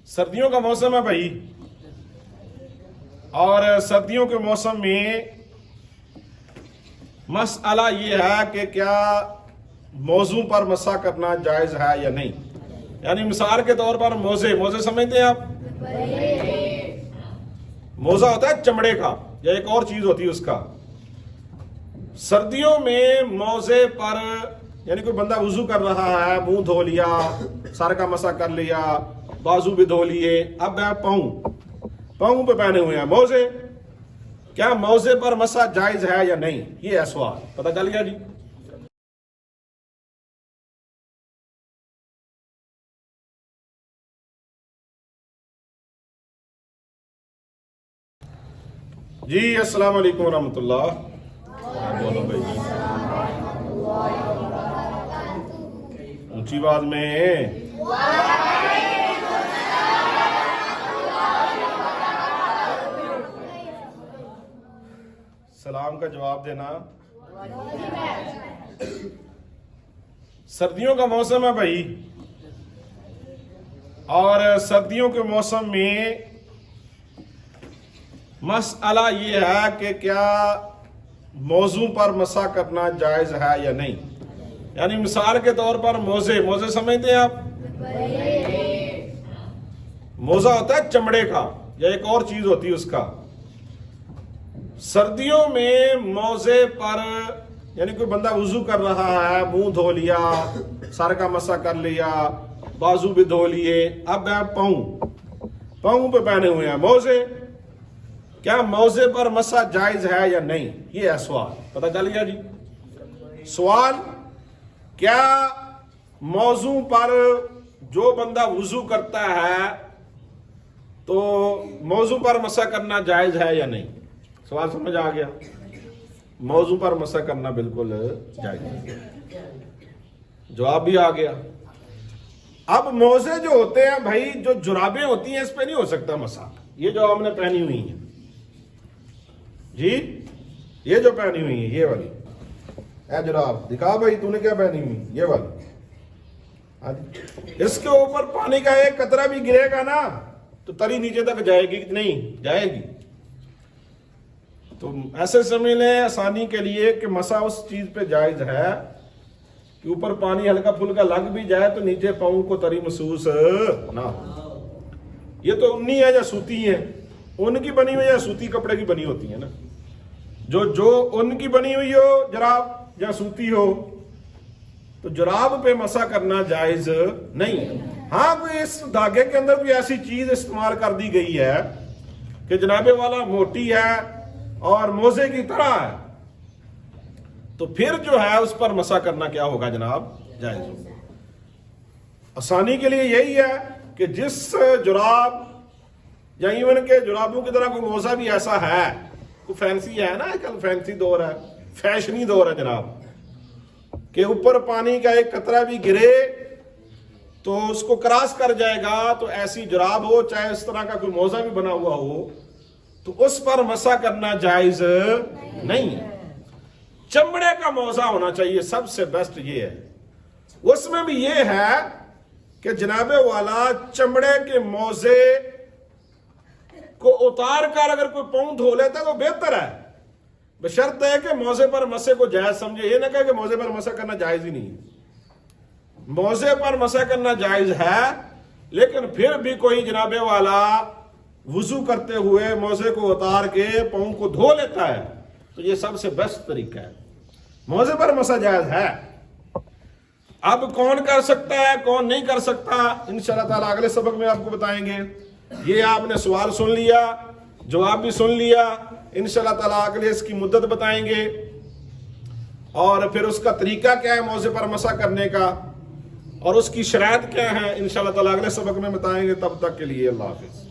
सर्दियों का मौसम है भाई, और सर्दियों के मौसम में मसला ये है कि क्या मौजू पर मसा करना जायज है या नहीं। यानी मिसाल के तौर पर मोजे समझते हैं आप? मोजा होता है चमड़े का या एक और चीज होती है उसका। सर्दियों में मोजे पर यानी कोई बंदा वुजू कर रहा है, मुंह धो लिया, सर का मसा कर लिया, बाजू भी धो लिए, अब पाँव पे पहने हुए हैं मोजे, क्या मोजे पर मसा जायज है या नहीं, ये है सवाल। पता चल गया जी। जी अस्सलाम वालेकुम रहमतुल्लाह। बोलो भाई जी, ऊंची आवाज में। सलाम का जवाब देना। सर्दियों का मौसम है भाई, और सर्दियों के मौसम में मसला ये है कि क्या मौजू पर मसा करना जायज है या नहीं। यानी मिसाल के तौर पर मोजे समझते हैं आप? मोजा होता है चमड़े का या एक और चीज होती है उसका। सर्दियों में मोजे पर यानी कोई बंदा वुजू कर रहा है, मुंह धो लिया, सर का मसा कर लिया, बाजू भी धो लिए, अब पाँव पे पहने हुए हैं मोजे, क्या मोजे पर मसा जायज है या नहीं, ये है सवाल। पता चल गया जी। सवाल, क्या मौजू पर जो बंदा वुजू करता है तो मौजू पर मसा करना जायज है या नहीं। सवाल समझ आ गया? मौजू पर मसा करना बिल्कुल जायज है, जवाब भी आ गया। अब मोजे जो होते हैं भाई, जो जुराबें होती हैं, इस पे नहीं हो सकता मसा। ये जो हमने पहनी हुई है जी, ये जो पहनी हुई है ये वाली, ए जुराब दिखा भाई, तूने क्या पहनी हुई, ये वाली। इसके ऊपर पानी का एक कतरा भी गिरेगा ना तो तरी नीचे तक जाएगी कि नहीं जाएगी। तो ऐसे समझ लें आसानी के लिए कि मसा उस चीज पे जायज है कि ऊपर पानी हल्का फुल्का लग भी जाए तो नीचे पाँव को तरी महसूस ना हो। ये तो उन्नी है या सूती है, ऊन की बनी हुई या सूती कपड़े की बनी होती है ना। जो ऊन की बनी हुई हो जराब या सूती हो तो जराब पे मसा करना जायज नहीं है। हाँ, कोई इस धागे के अंदर कोई ऐसी चीज इस्तेमाल कर दी गई है कि जनाबे वाला मोटी है और मोजे की तरह है, तो फिर जो है उस पर मसा करना क्या होगा जनाब, जायज होगा। आसानी के लिए यही है कि जिस जुराब या इवन के जुराबों की तरह कोई मोजा भी ऐसा है, कोई फैंसी है ना, आजकल फैंसी दौर है, फैशनी दौर है जनाब, कि ऊपर पानी का एक कतरा भी गिरे तो उसको क्रॉस कर जाएगा। तो ऐसी जुराब हो, चाहे इस तरह का कोई मोजा भी बना हुआ हो, तो उस पर मसा करना जायज नहीं है। चमड़े का मोजा होना चाहिए, सबसे बेस्ट ये है। उसमें भी ये है कि जनाबे वाला चमड़े के मोजे को उतार कर अगर कोई पाँव धो लेता है तो बेहतर है, बशर्ते है कि मोजे पर मसे को जायज समझे। ये ना कहे कि मोजे पर मसा करना जायज ही नहीं है। मोजे पर मसा करना जायज है, लेकिन फिर भी कोई जनाबे वाला वुजू करते हुए मोजे को उतार के पाँव को धो लेता है तो ये सबसे बेस्ट तरीका है। मोजे पर मसा जायज है। अब कौन कर सकता है कौन नहीं कर सकता, इंशाअल्लाह ताला अगले सबक में आपको बताएंगे। ये आपने सवाल सुन लिया, जवाब भी सुन लिया, इंशाअल्लाह ताला अगले इसकी मुद्दत बताएंगे और फिर उसका तरीका क्या है मौजे पर मसा करने का और उसकी शराइत क्या है, इंशाअल्लाह ताला अगले सबक में बताएंगे। तब तक के लिए अल्लाह हाफिज।